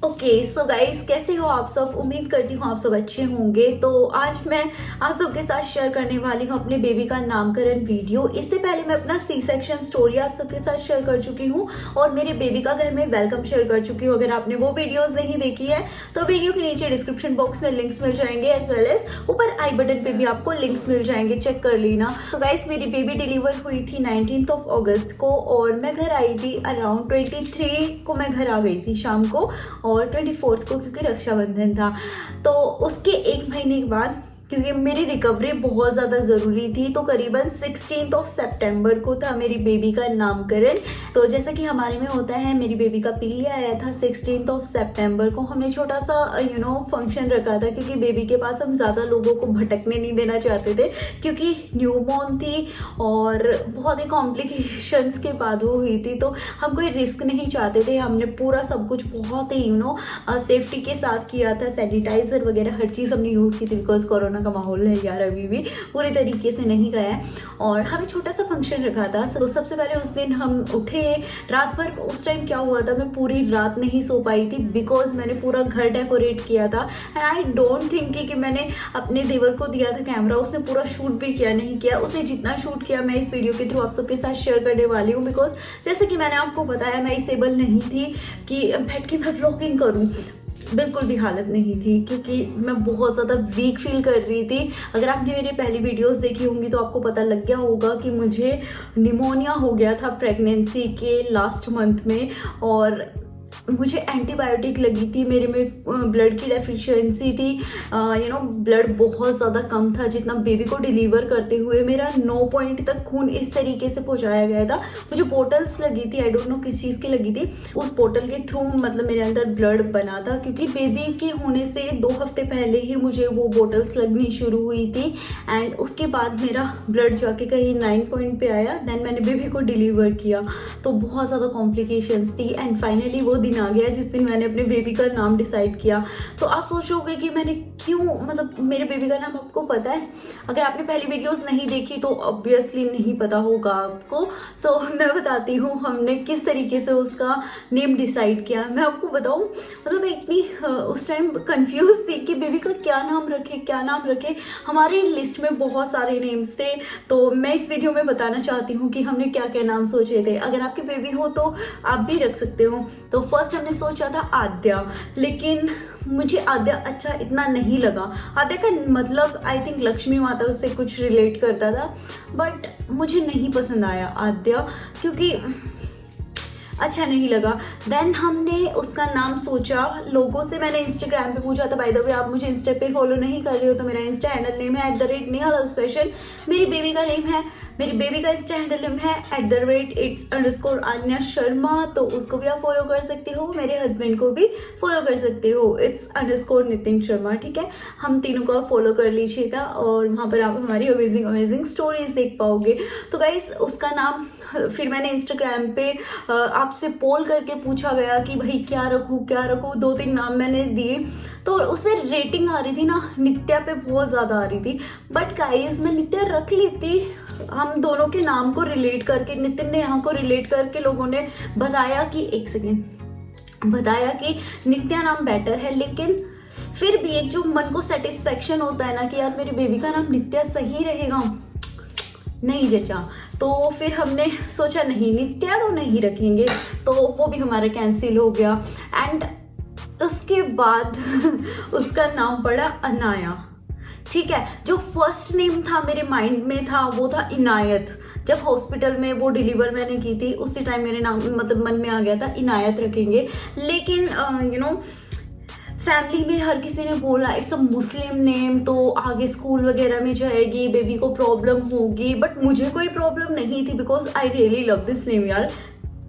Okay so guys, कैसे हो आप सब। उम्मीद करती हूँ आप सब अच्छे होंगे। तो आज मैं आप सबके साथ शेयर करने वाली हूँ अपने बेबी का नामकरण वीडियो। इससे पहले मैं अपना सी सेक्शन स्टोरी आप सबके साथ शेयर कर चुकी हूँ और मेरे बेबी का घर में वेलकम शेयर कर चुकी हूँ। अगर आपने वो वीडियोस नहीं देखी है तो वीडियो के नीचे डिस्क्रिप्शन बॉक्स में लिंक्स मिल जाएंगे, एज वेल एज ऊपर आई बटन पे भी आपको लिंक्स मिल जाएंगे, चेक कर लेना। तो गाइस, मेरी बेबी डिलीवर हुई थी 19 अगस्त को और मैं घर आई थी अराउंड 23 को। मैं घर आ गई थी शाम को और 24 को, क्योंकि रक्षाबंधन था। तो उसके एक महीने के बाद, क्योंकि मेरी रिकवरी बहुत ज़्यादा ज़रूरी थी, तो करीबन 16 सितंबर को था मेरी बेबी का नामकरण। तो जैसा कि हमारे में होता है, मेरी बेबी का पीलिया आया था 16 सितंबर को। हमने छोटा सा फंक्शन रखा था, क्योंकि बेबी के पास हम ज़्यादा लोगों को भटकने नहीं देना चाहते थे, क्योंकि न्यूबॉर्न थी और बहुत ही कॉम्प्लिकेशंस के बाद वो हुई थी। तो हम कोई रिस्क नहीं चाहते थे। हमने पूरा सब कुछ बहुत ही सेफ्टी के साथ किया था। सैनिटाइजर वगैरह हर चीज़ हमने यूज़ की थी, बिकॉज कोरोना का माहौल है यार, अभी भी पूरी तरीके से नहीं गया है। और हमने छोटा सा फंक्शन रखा था। तो सबसे पहले उस दिन हम उठे रात भर। उस टाइम क्या हुआ था, मैं पूरी रात नहीं सो पाई थी, बिकॉज मैंने पूरा घर डेकोरेट किया था। एंड आई डोंट थिंक कि मैंने अपने देवर को दिया था कैमरा, उसने पूरा शूट भी किया नहीं किया। उसने जितना शूट किया मैं इस वीडियो के थ्रू आप सबके साथ शेयर करने वाली हूँ, बिकॉज जैसे कि मैंने आपको बताया, मैं इस एबल नहीं थी कि बैठ के मैं व्लॉगिंग करूँ। बिल्कुल भी हालत नहीं थी, क्योंकि मैं बहुत ज़्यादा वीक फील कर रही थी। अगर आपने मेरी पहली वीडियोस देखी होंगी तो आपको पता लग गया होगा कि मुझे निमोनिया हो गया था प्रेगनेंसी के लास्ट मंथ में, और मुझे एंटीबायोटिक लगी थी। मेरे में ब्लड की डेफिशिएंसी थी। ब्लड बहुत ज़्यादा कम था। जितना बेबी को डिलीवर करते हुए मेरा 9 पॉइंट तक खून इस तरीके से पहुंचाया गया था। मुझे बोटल्स लगी थी, आई डोंट नो किस चीज़ की लगी थी। उस बोतल के थ्रू मतलब मेरे अंदर ब्लड बना था, क्योंकि बेबी के होने से 2 हफ्ते पहले ही मुझे वो बोटल्स लगनी शुरू हुई थी। एंड उसके बाद मेरा ब्लड जाके कहीं 9 पॉइंट पे आया। देन मैंने बेबी को डिलीवर किया, तो बहुत ज़्यादा कॉम्प्लिकेशंस थी। एंड फाइनली वो दिन आ गया जिस दिन मैंने अपने बेबी का नाम डिसाइड किया। तो आप सोच रहे होंगे कि मैंने क्यों, मतलब मेरे बेबी का नाम आपको पता है। अगर आपने पहली वीडियोस नहीं देखी तो ऑब्वियसली नहीं पता होगा आपको, तो मैं बताती हूँ हमने किस तरीके से उसका नेम डिसाइड किया। मैं आपको बताऊँ, मतलब मैं इतनी उस टाइम कंफ्यूज थी कि बेबी का क्या नाम रखे, क्या नाम रखे। हमारी लिस्ट में बहुत सारे नेम्स थे, तो मैं इस वीडियो में बताना चाहती हूँ कि हमने क्या क्या नाम सोचे थे। अगर आपके बेबी हो तो आप भी रख सकते हो। तो फर्स्ट हमने सोचा था आद्या, लेकिन मुझे आद्या अच्छा इतना नहीं लगा। आद्या का मतलब आई थिंक लक्ष्मी माता से कुछ रिलेट करता था, बट मुझे नहीं पसंद आया आद्या, क्योंकि अच्छा नहीं लगा। देन हमने उसका नाम सोचा। लोगों से मैंने इंस्टाग्राम पे पूछा था। बाय द वे, आप मुझे इंस्टा पे फॉलो नहीं कर रहे हो तो मेरा इंस्टा हैंडल नेम है @नेहा_स्पेशल। मेरी बेबी का नेम है, मेरी बेबी का इंस्टा हैंडल नेम है @it's_आन्या शर्मा। तो उसको भी आप फॉलो कर सकते हो, मेरे हस्बैंड को भी फॉलो कर सकते हो, it's_नितिन शर्मा। ठीक है, हम तीनों को आप फॉलो कर लीजिएगा और वहाँ पर आप हमारी अमेजिंग स्टोरीज देख पाओगे। तो गाइस, उसका नाम फिर मैंने इंस्टाग्राम पे आपसे पोल करके पूछा गया कि भाई क्या रखूँ क्या रखूँ। 2-3 नाम मैंने दिए, तो उसमें रेटिंग आ रही थी ना नित्या पे, बहुत ज़्यादा आ रही थी। बट गाइस, मैं नित्या रख लेती। हम दोनों के नाम को रिलेट करके, नितिन ने यहाँ को रिलेट करके लोगों ने बताया कि एक सेकेंड बताया कि नित्या नाम बेटर है। लेकिन फिर भी एक जो मन को सेटिस्फेक्शन होता है ना कि यार मेरी बेबी का नाम नित्या सही रहेगा, नहीं जचा। तो फिर हमने सोचा नहीं, नित्या तो नहीं रखेंगे, तो वो भी हमारा कैंसिल हो गया। एंड उसके बाद उसका नाम पड़ा अनाया। ठीक है, जो फर्स्ट नेम था मेरे माइंड में था वो था इनायत। जब हॉस्पिटल में वो डिलीवर मैंने की थी उसी टाइम मेरे नाम मतलब मन में आ गया था इनायत रखेंगे। लेकिन फैमिली में हर किसी ने बोला इट्स अ मुस्लिम नेम, तो आगे स्कूल वगैरह में जाएगी, बेबी को प्रॉब्लम होगी। बट मुझे कोई प्रॉब्लम नहीं थी, because I really love this name यार,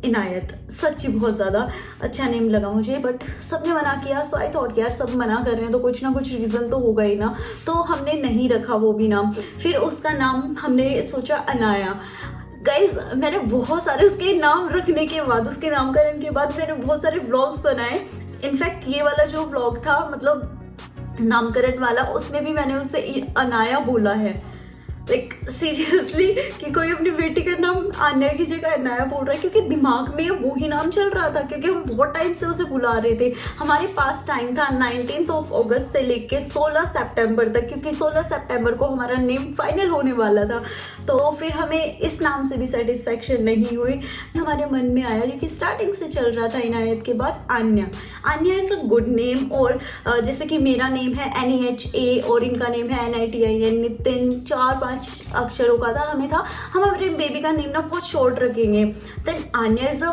इनायत। सच्ची बहुत ज़्यादा अच्छा नेम लगा मुझे। बट सबने मना किया, सो आई थॉट यार सब मना कर रहे हैं तो कुछ ना कुछ रीज़न तो होगा ही ना। तो हमने नहीं रखा वो भी नाम। फिर उसका नाम हमने सोचा अनाया। गाइज, मैंने बहुत सारे उसके नाम रखने के बाद, उसके नामकरण के बाद मैंने बहुत सारे व्लॉग्स बनाए। इनफैक्ट ये वाला जो व्लॉग था, मतलब नामकरण वाला, उसमें भी मैंने उसे अनाया बोला है। लाइक सीरियसली कि कोई अपनी बेटी का नाम आन्या की जगह अनाया बोल रहा है, क्योंकि दिमाग में वो ही नाम चल रहा था, क्योंकि हम बहुत टाइम से उसे बुला रहे थे। हमारे पास टाइम था 19 अगस्त से लेके 16 सितंबर तक, क्योंकि 16 सितंबर को हमारा नेम फाइनल होने वाला था। तो फिर हमें इस नाम से भी सेटिस्फेक्शन नहीं हुई। हमारे मन में आया, जो कि स्टार्टिंग से चल रहा था इनायत के बाद, Aanya. Aanya is a good name. और जैसे कि मेरा नेम है NEHA और इनका नेम है NITIN, नितिन, 4-5 अक्षरों का था हमें था। हम अपने बेबी का नेम ना बहुत शॉर्ट रखेंगे। Then Aanya is a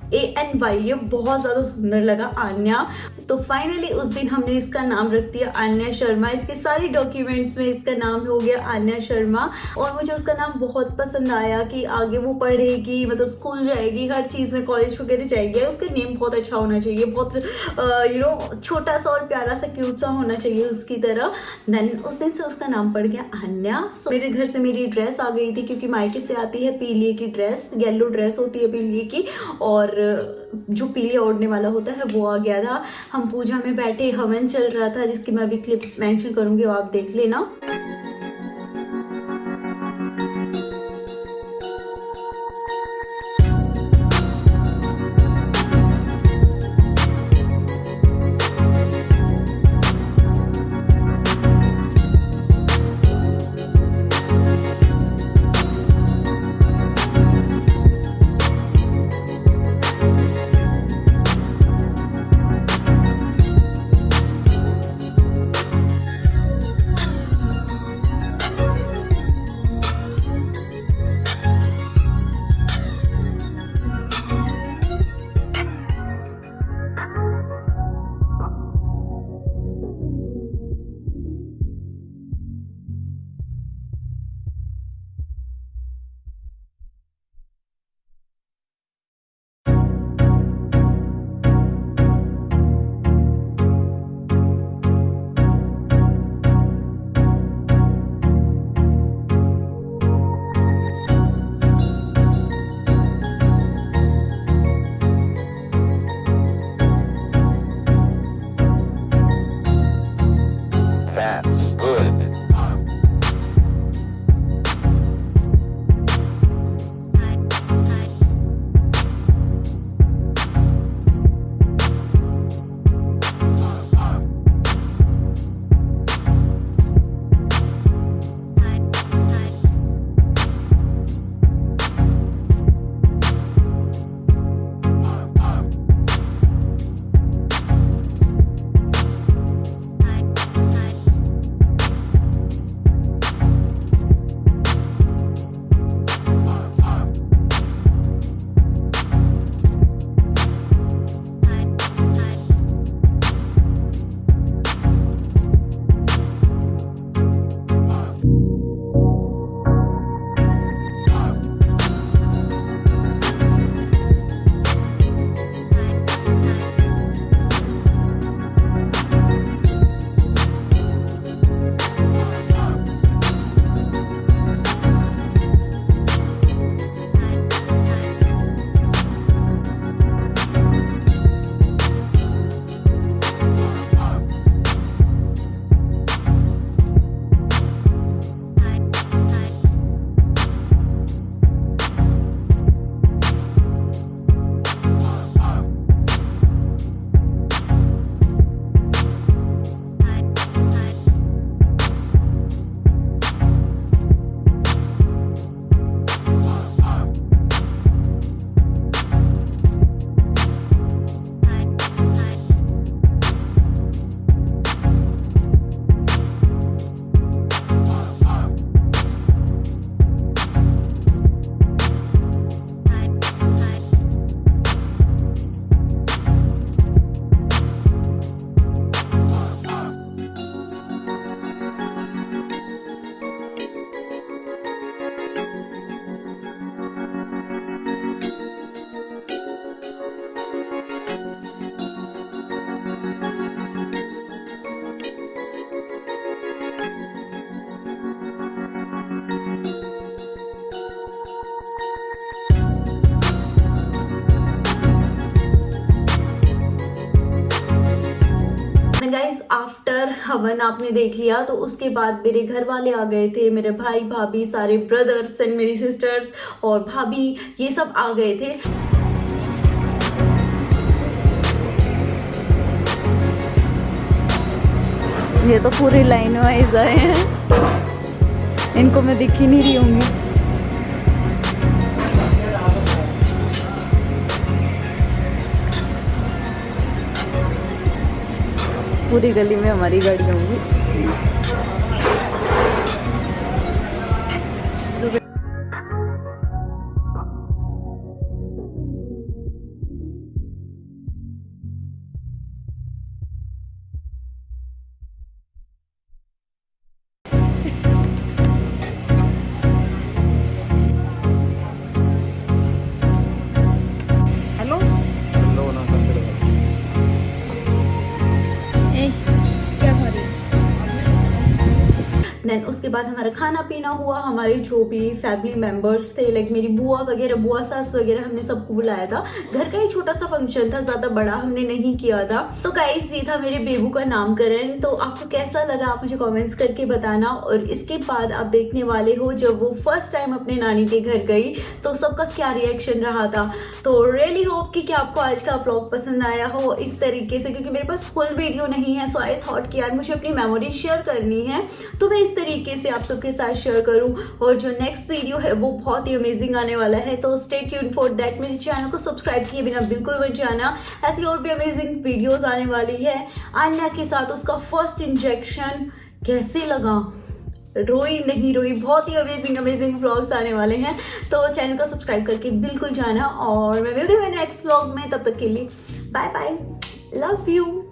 ANY, ये बहुत ज़्यादा सुंदर लगा, आन्या। तो फाइनली उस दिन हमने इसका नाम रख दिया आन्या शर्मा। इसके सारे डॉक्यूमेंट्स में इसका नाम हो गया आन्या शर्मा। और मुझे उसका नाम बहुत पसंद आया कि आगे वो पढ़ेगी, मतलब स्कूल जाएगी, हर चीज़ में, कॉलेज वगैरह जाएगी, उसका नेम बहुत अच्छा होना चाहिए, बहुत छोटा सा और प्यारा सा, क्यूट सा होना चाहिए उसकी तरह। देन उस दिन से उसका नाम पड़ गया आन्या। मेरे घर से मेरी ड्रेस आ गई थी, क्योंकि मायके से आती है पीलिए की ड्रेस, येलो ड्रेस होती है पीलिए की, और जो पीले ओढ़ने वाला होता है वो आ गया था। हम पूजा में बैठे, हवन चल रहा था, जिसकी मैं अभी क्लिप मेंशन करूंगी, वो आप देख लेना। आफ्टर हवन आपने देख लिया, तो उसके बाद मेरे घर वाले आ गए थे, मेरे भाई भाभी, सारे ब्रदर्स एंड मेरी सिस्टर्स और भाभी, ये सब आ गए थे। ये तो पूरी लाइन वाइज आए हैं, इनको मैं दिख ही नहीं रही होंगी। पूरी गली में हमारी गाड़ी होंगी। हेलो, क्या खा रही है? देन उसके बाद हमारा खाना पीना हुआ, हमारे जो भी फैमिली मेंबर्स थे, लाइक मेरी बुआ वगैरह, बुआ सास वगैरह, हमने सबको बुलाया था। घर का ही छोटा सा फंक्शन था, ज्यादा बड़ा हमने नहीं किया था। तो गाइस ये था मेरे बेबू का नामकरण। तो आपको कैसा लगा आप मुझे कमेंट्स करके बताना। और इसके बाद आप देखने वाले हो जब वो फर्स्ट टाइम अपने नानी के घर गई तो सबका क्या रिएक्शन रहा था। तो रियली होप कि आपको आज का व्लॉग पसंद आया हो इस तरीके से, क्योंकि मेरे पास फुल वीडियो नहीं है, सो आई थॉट कि यार मुझे अपनी मेमोरी शेयर करनी है, तो मैं इस तरीके से आप सबके साथ शेयर करूं। और जो नेक्स्ट वीडियो है वो बहुत ही अमेजिंग आने वाला है, तो स्टे ट्यून्ड फॉर दैट। मेरे चैनल को सब्सक्राइब किए बिना बिल्कुल मत जाना, ऐसी और भी अमेजिंग वीडियोस आने वाली है। आन्या के साथ उसका फर्स्ट इंजेक्शन कैसे लगा, रोई नहीं रोई, बहुत ही अमेजिंग व्लॉग्स आने वाले हैं। तो चैनल को सब्सक्राइब करके बिल्कुल जाना, और मैं मिलती हूँ नेक्स्ट व्लॉग में। तब तक के लिए बाय बाय, लव यू।